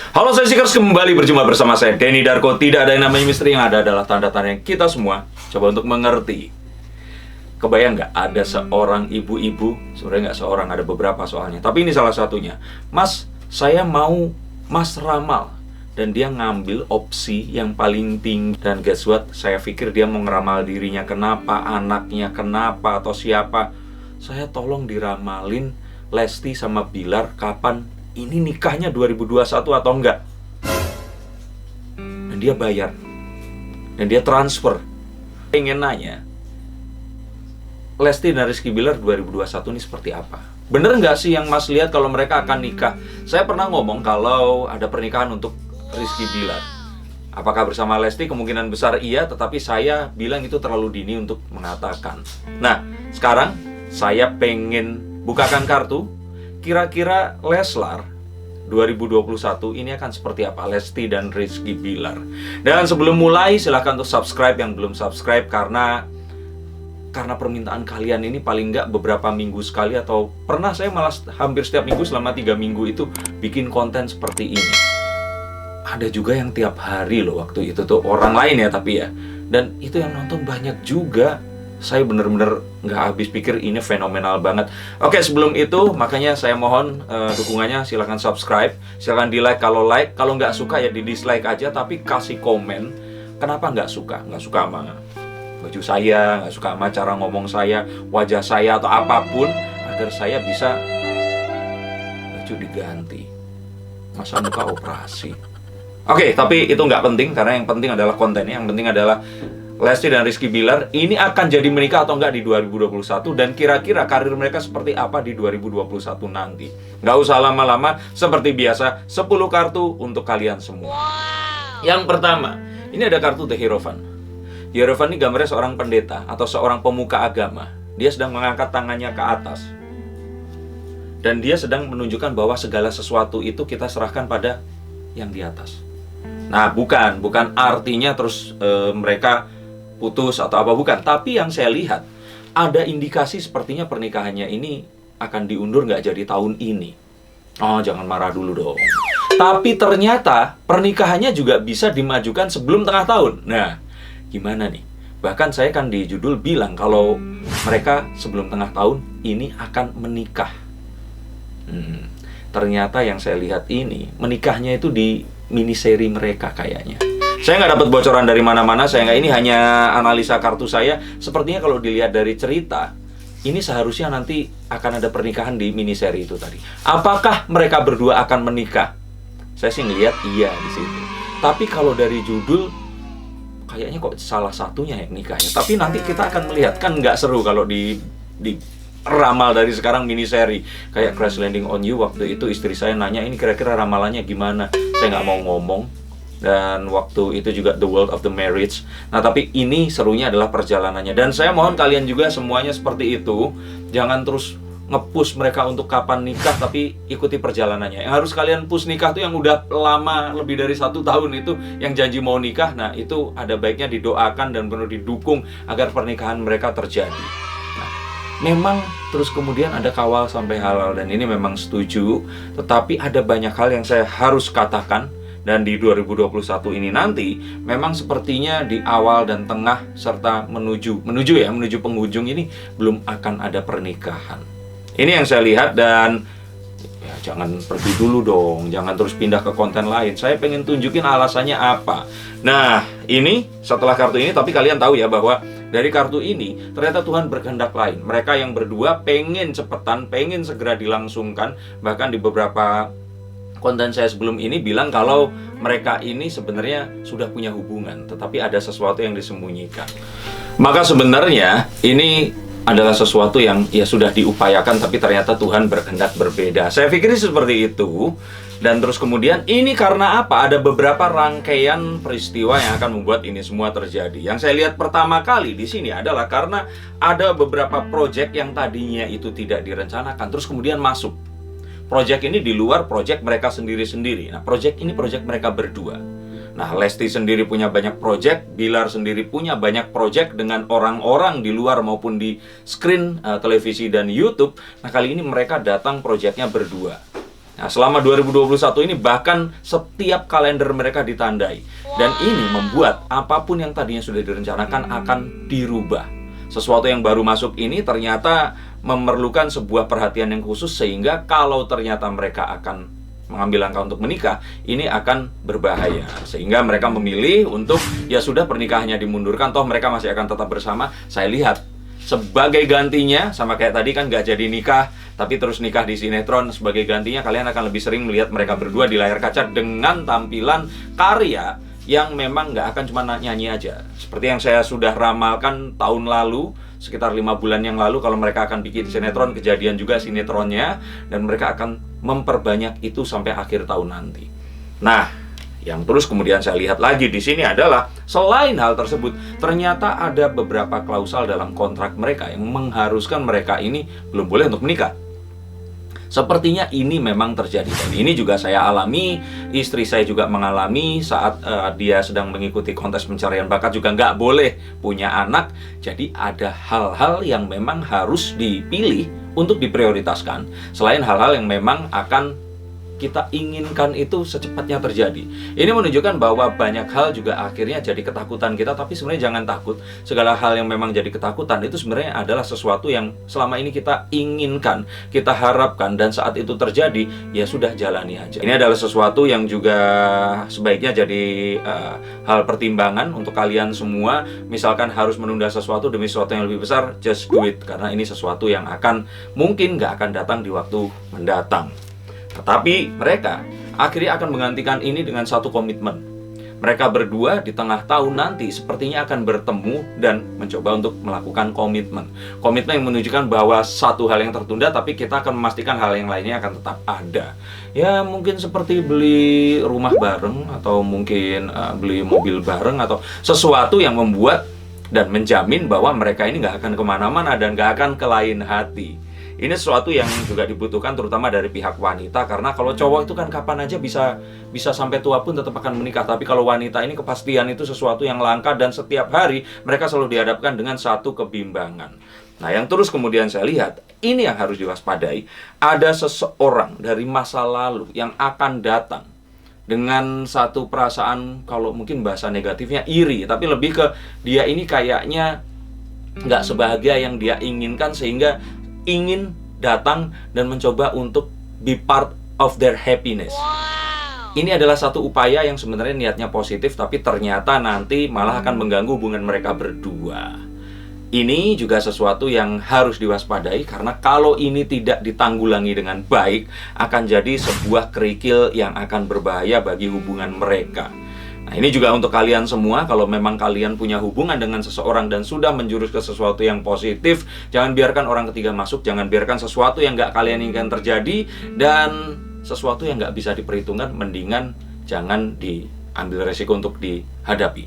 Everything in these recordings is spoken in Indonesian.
Halo Seekers, kembali berjumpa bersama saya Denny Darko. Tidak ada yang namanya misteri, yang ada adalah tanda-tanda yang kita semua coba untuk mengerti. Kebayang nggak ada seorang ibu-ibu, sebenarnya nggak seorang, ada beberapa soalnya, tapi ini salah satunya. Mas, saya mau Mas ramal. Dan dia ngambil opsi yang paling tinggi. Dan guess what? Saya pikir dia mau ngeramal dirinya kenapa, anaknya kenapa, atau siapa. Saya tolong diramalin Lesti sama Bilar kapan ini nikahnya 2021 atau enggak. Dan dia bayar. Dan dia transfer. Pengen nanya, Lesti dan Rizky Bilar 2021 ini seperti apa? Bener nggak sih yang Mas lihat kalau mereka akan nikah? Saya pernah ngomong kalau ada pernikahan untuk Rizky Bilar. Apakah bersama Lesti? Kemungkinan besar iya, tetapi saya bilang itu terlalu dini untuk mengatakan. Nah, sekarang saya pengen bukakan kartu. Kira-kira Leslar 2021 ini akan seperti apa? Lesti dan Rizky Bilar. Dan sebelum mulai, silahkan untuk subscribe yang belum subscribe, karena permintaan kalian ini paling nggak beberapa minggu sekali, atau pernah saya malah hampir setiap minggu selama 3 minggu itu bikin konten seperti ini. Ada juga yang tiap hari loh waktu itu tuh, orang lain ya tapi ya. Dan itu yang nonton banyak juga. Saya bener-bener nggak habis pikir, ini fenomenal banget. Oke, sebelum itu makanya saya mohon dukungannya, silahkan subscribe, silahkan di like kalau like, kalau nggak suka ya di dislike aja, tapi kasih komen kenapa nggak suka sama baju saya, nggak suka sama cara ngomong saya, wajah saya, atau apapun, agar saya bisa baju diganti, masa muka operasi. Oke, tapi itu nggak penting, karena yang penting adalah kontennya. Yang penting adalah Lesti dan Rizky Bilar ini akan jadi menikah atau enggak di 2021, dan kira-kira karir mereka seperti apa di 2021 nanti. Nggak usah lama-lama, seperti biasa 10 kartu untuk kalian semua. Yang pertama, ini ada kartu The Hierophant. Hierophant ini gambarnya seorang pendeta atau seorang pemuka agama. Dia sedang mengangkat tangannya ke atas, dan dia sedang menunjukkan bahwa segala sesuatu itu kita serahkan pada yang di atas. Nah, bukan artinya terus mereka putus atau apa, bukan. Tapi yang saya lihat, ada indikasi sepertinya pernikahannya ini akan diundur nggak jadi tahun ini. Oh, jangan marah dulu dong. Tapi ternyata pernikahannya juga bisa dimajukan sebelum tengah tahun. Nah, gimana nih? Bahkan saya kan di judul bilang kalau mereka sebelum tengah tahun ini akan menikah. Ternyata yang saya lihat ini, menikahnya itu di miniseri mereka kayaknya. Saya nggak dapat bocoran dari mana-mana, ini hanya analisa kartu saya. Sepertinya kalau dilihat dari cerita, ini seharusnya nanti akan ada pernikahan di miniseri itu tadi. Apakah mereka berdua akan menikah? Saya sih ngelihat iya di situ. Tapi kalau dari judul, kayaknya kok salah satunya yang nikahnya. Tapi nanti kita akan melihat, kan nggak seru kalau di ramal dari sekarang miniseri. Kayak Crash Landing on You, waktu itu istri saya nanya, ini kira-kira ramalannya gimana? Saya nggak mau ngomong. Dan waktu itu juga The World of the Marriage. Nah, tapi ini serunya adalah perjalanannya. Dan saya mohon kalian juga semuanya seperti itu. Jangan terus nge-push mereka untuk kapan nikah, tapi ikuti perjalanannya. Yang harus kalian push nikah tuh yang udah lama, lebih dari 1 tahun itu, yang janji mau nikah. Nah, itu ada baiknya didoakan dan perlu didukung agar pernikahan mereka terjadi. Nah, memang terus kemudian ada kawal sampai halal, dan ini memang setuju. Tetapi ada banyak hal yang saya harus katakan. Dan di 2021 ini nanti, memang sepertinya di awal dan tengah serta menuju penghujung ini belum akan ada pernikahan. Ini yang saya lihat, dan ya jangan pergi dulu dong, jangan terus pindah ke konten lain. Saya pengen tunjukin alasannya apa. Nah, ini setelah kartu ini, tapi kalian tahu ya bahwa dari kartu ini ternyata Tuhan berkehendak lain. Mereka yang berdua pengen cepetan, pengen segera dilangsungkan. Bahkan di beberapa konten saya sebelum ini bilang kalau mereka ini sebenarnya sudah punya hubungan, tetapi ada sesuatu yang disembunyikan. Maka sebenarnya ini adalah sesuatu yang ya sudah diupayakan, tapi ternyata Tuhan berkehendak berbeda. Saya pikir seperti itu. Dan terus kemudian ini karena apa? Ada beberapa rangkaian peristiwa yang akan membuat ini semua terjadi. Yang saya lihat pertama kali di sini adalah karena ada beberapa proyek yang tadinya itu tidak direncanakan, terus kemudian masuk. Proyek ini di luar proyek mereka sendiri-sendiri. Nah, proyek ini proyek mereka berdua. Nah, Lesti sendiri punya banyak proyek, Bilar sendiri punya banyak proyek dengan orang-orang di luar maupun di screen televisi dan YouTube. Nah, kali ini mereka datang proyeknya berdua. Nah, selama 2021 ini bahkan setiap kalender mereka ditandai. Dan ini membuat apapun yang tadinya sudah direncanakan akan dirubah. Sesuatu yang baru masuk ini ternyata memerlukan sebuah perhatian yang khusus, sehingga kalau ternyata mereka akan mengambil langkah untuk menikah, ini akan berbahaya. Sehingga mereka memilih untuk, ya sudah, pernikahannya dimundurkan, toh mereka masih akan tetap bersama. Saya lihat sebagai gantinya, sama kayak tadi kan gak jadi nikah tapi terus nikah di sinetron, sebagai gantinya kalian akan lebih sering melihat mereka berdua di layar kaca dengan tampilan karya yang memang gak akan cuma nyanyi aja. Seperti yang saya sudah ramalkan tahun lalu, sekitar 5 bulan yang lalu, kalau mereka akan bikin sinetron, kejadian juga sinetronnya, dan mereka akan memperbanyak itu sampai akhir tahun nanti. Nah, yang terus kemudian saya lihat lagi di sini adalah, selain hal tersebut, ternyata ada beberapa klausal dalam kontrak mereka yang mengharuskan mereka ini belum boleh untuk menikah. Sepertinya ini memang terjadi, dan ini juga saya alami, istri saya juga mengalami saat dia sedang mengikuti kontes pencarian bakat, juga nggak boleh punya anak. Jadi ada hal-hal yang memang harus dipilih untuk diprioritaskan, selain hal-hal yang memang akan kita inginkan itu secepatnya terjadi. Ini menunjukkan bahwa banyak hal juga akhirnya jadi ketakutan kita, tapi sebenarnya jangan takut. Segala hal yang memang jadi ketakutan itu sebenarnya adalah sesuatu yang selama ini kita inginkan, kita harapkan, dan saat itu terjadi, ya sudah, jalani aja. Ini adalah sesuatu yang juga sebaiknya jadi hal pertimbangan untuk kalian semua. Misalkan harus menunda sesuatu demi sesuatu yang lebih besar, just do it, karena ini sesuatu yang akan mungkin nggak akan datang di waktu mendatang. Tetapi mereka akhirnya akan menggantikan ini dengan satu komitmen. Mereka berdua di tengah tahun nanti sepertinya akan bertemu dan mencoba untuk melakukan komitmen. Komitmen yang menunjukkan bahwa satu hal yang tertunda, tapi kita akan memastikan hal yang lainnya akan tetap ada. Ya mungkin seperti beli rumah bareng, atau mungkin beli mobil bareng, atau sesuatu yang membuat dan menjamin bahwa mereka ini nggak akan kemana-mana dan nggak akan ke lain hati. Ini sesuatu yang juga dibutuhkan terutama dari pihak wanita, karena kalau cowok itu kan kapan aja bisa sampai tua pun tetap akan menikah. Tapi kalau wanita ini kepastian itu sesuatu yang langka, dan setiap hari mereka selalu dihadapkan dengan satu kebimbangan. Nah, yang terus kemudian saya lihat, ini yang harus diwaspadai. Ada seseorang dari masa lalu yang akan datang dengan satu perasaan, kalau mungkin bahasa negatifnya iri, tapi lebih ke dia ini kayaknya nggak sebahagia yang dia inginkan, sehingga ingin datang dan mencoba untuk be part of their happiness. Ini adalah satu upaya yang sebenarnya niatnya positif, tapi ternyata nanti malah akan mengganggu hubungan mereka berdua. Ini juga sesuatu yang harus diwaspadai, karena kalau ini tidak ditanggulangi dengan baik, akan jadi sebuah kerikil yang akan berbahaya bagi hubungan mereka. Nah, ini juga untuk kalian semua, kalau memang kalian punya hubungan dengan seseorang dan sudah menjurus ke sesuatu yang positif, jangan biarkan orang ketiga masuk, jangan biarkan sesuatu yang nggak kalian inginkan terjadi, dan sesuatu yang nggak bisa diperhitungkan, mendingan jangan diambil resiko untuk dihadapi.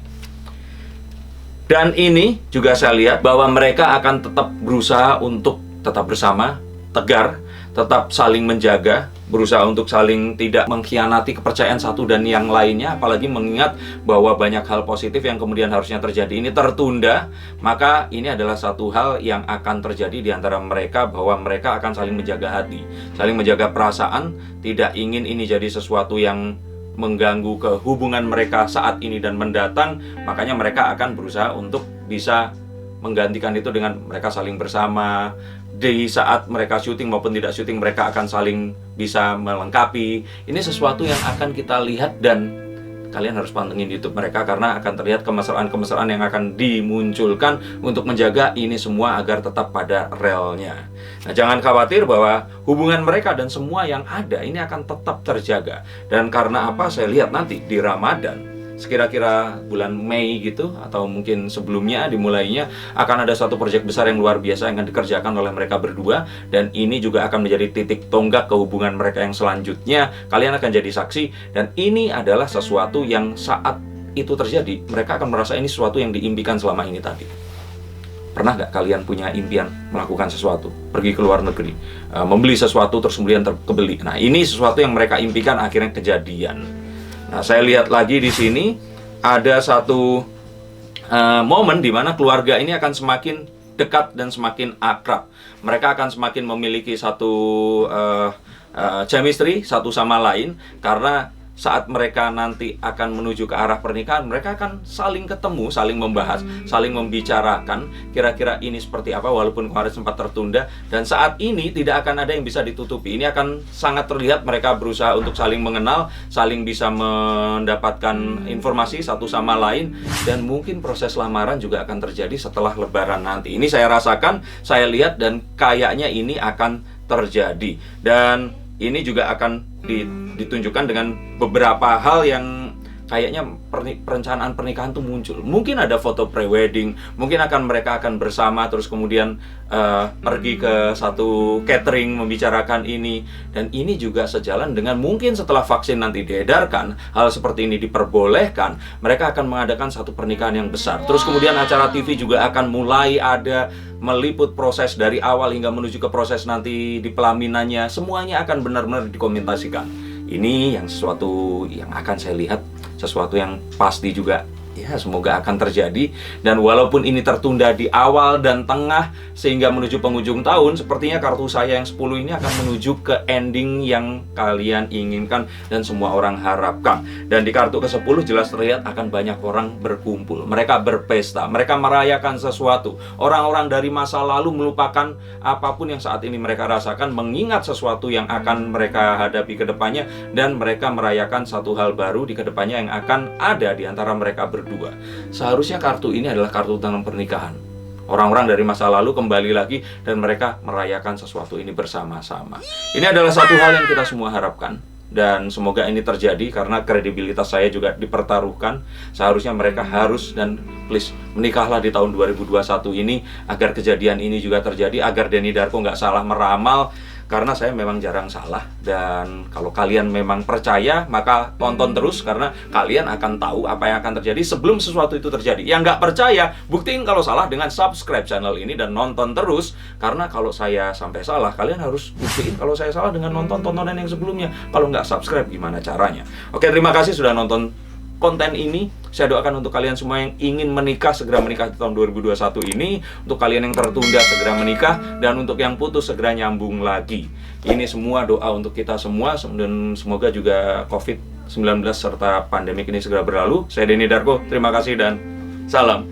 Dan ini juga saya lihat bahwa mereka akan tetap berusaha untuk tetap bersama, tegar, tetap saling menjaga, berusaha untuk saling tidak mengkhianati kepercayaan satu dan yang lainnya. Apalagi mengingat bahwa banyak hal positif yang kemudian harusnya terjadi ini tertunda, maka ini adalah satu hal yang akan terjadi di antara mereka, bahwa mereka akan saling menjaga hati, saling menjaga perasaan, tidak ingin ini jadi sesuatu yang mengganggu ke hubungan mereka saat ini dan mendatang. Makanya mereka akan berusaha untuk bisa menggantikan itu dengan mereka saling bersama. Di saat mereka syuting maupun tidak syuting, mereka akan saling bisa melengkapi. Ini sesuatu yang akan kita lihat, dan kalian harus pantengin YouTube mereka, karena akan terlihat kemesraan-kemesraan yang akan dimunculkan untuk menjaga ini semua agar tetap pada relnya. Nah, jangan khawatir bahwa hubungan mereka dan semua yang ada ini akan tetap terjaga. Dan karena apa? Saya lihat nanti di Ramadan, sekira-kira bulan Mei gitu, atau mungkin sebelumnya dimulainya, akan ada satu proyek besar yang luar biasa yang akan dikerjakan oleh mereka berdua, dan ini juga akan menjadi titik tonggak ke hubungan mereka yang selanjutnya. Kalian akan jadi saksi, dan ini adalah sesuatu yang saat itu terjadi, mereka akan merasa ini sesuatu yang diimpikan selama ini tadi. Pernah nggak kalian punya impian melakukan sesuatu, pergi ke luar negeri, membeli sesuatu terus kemudian terkebeli? Nah, ini sesuatu yang mereka impikan akhirnya kejadian. Nah, saya lihat lagi di sini ada satu momen di mana keluarga ini akan semakin dekat dan semakin akrab. Mereka akan semakin memiliki satu chemistry satu sama lain, karena saat mereka nanti akan menuju ke arah pernikahan, mereka akan saling ketemu, saling membahas, saling membicarakan kira-kira ini seperti apa, walaupun kemarin sempat tertunda. Dan saat ini tidak akan ada yang bisa ditutupi. Ini akan sangat terlihat mereka berusaha untuk saling mengenal, saling bisa mendapatkan informasi satu sama lain. Dan mungkin proses lamaran juga akan terjadi setelah Lebaran nanti. Ini saya rasakan, saya lihat, dan kayaknya ini akan terjadi. Dan ini juga akan ditunjukkan dengan beberapa hal yang kayaknya perencanaan pernikahan tuh muncul. Mungkin ada foto pre-wedding, mungkin mereka akan bersama, terus kemudian pergi ke satu catering membicarakan ini. Dan ini juga sejalan dengan mungkin setelah vaksin nanti diedarkan, hal seperti ini diperbolehkan, mereka akan mengadakan satu pernikahan yang besar. Terus kemudian acara TV juga akan mulai ada, meliput proses dari awal hingga menuju ke proses nanti di pelaminannya. Semuanya akan benar-benar dikomentasikan. Ini yang sesuatu yang akan saya lihat, sesuatu yang pasti juga ya semoga akan terjadi. Dan walaupun ini tertunda di awal dan tengah sehingga menuju penghujung tahun, sepertinya kartu saya yang 10 ini akan menuju ke ending yang kalian inginkan dan semua orang harapkan. Dan di kartu ke-10 jelas terlihat akan banyak orang berkumpul, mereka berpesta, mereka merayakan sesuatu. Orang-orang dari masa lalu melupakan apapun yang saat ini mereka rasakan, mengingat sesuatu yang akan mereka hadapi ke depannya, dan mereka merayakan satu hal baru di kedepannya yang akan ada di antara mereka berdua. Seharusnya kartu ini adalah kartu tentang pernikahan. Orang-orang dari masa lalu kembali lagi dan mereka merayakan sesuatu ini bersama-sama. Ini adalah satu hal yang kita semua harapkan, dan semoga ini terjadi karena kredibilitas saya juga dipertaruhkan. Seharusnya mereka harus, dan please, menikahlah di tahun 2021 ini agar kejadian ini juga terjadi, agar Denny Darko nggak salah meramal. Karena saya memang jarang salah, dan kalau kalian memang percaya, maka tonton terus, karena kalian akan tahu apa yang akan terjadi sebelum sesuatu itu terjadi. Yang nggak percaya, buktiin kalau salah dengan subscribe channel ini dan nonton terus. Karena kalau saya sampai salah, kalian harus buktiin kalau saya salah dengan nonton tontonan yang sebelumnya. Kalau nggak subscribe, gimana caranya? Oke, terima kasih sudah nonton konten ini. Saya doakan untuk kalian semua yang ingin menikah, segera menikah di tahun 2021 ini. Untuk kalian yang tertunda, segera menikah. Dan untuk yang putus, segera nyambung lagi. Ini semua doa untuk kita semua. Dan semoga juga COVID-19 serta pandemik ini segera berlalu. Saya Denny Darko, terima kasih dan salam.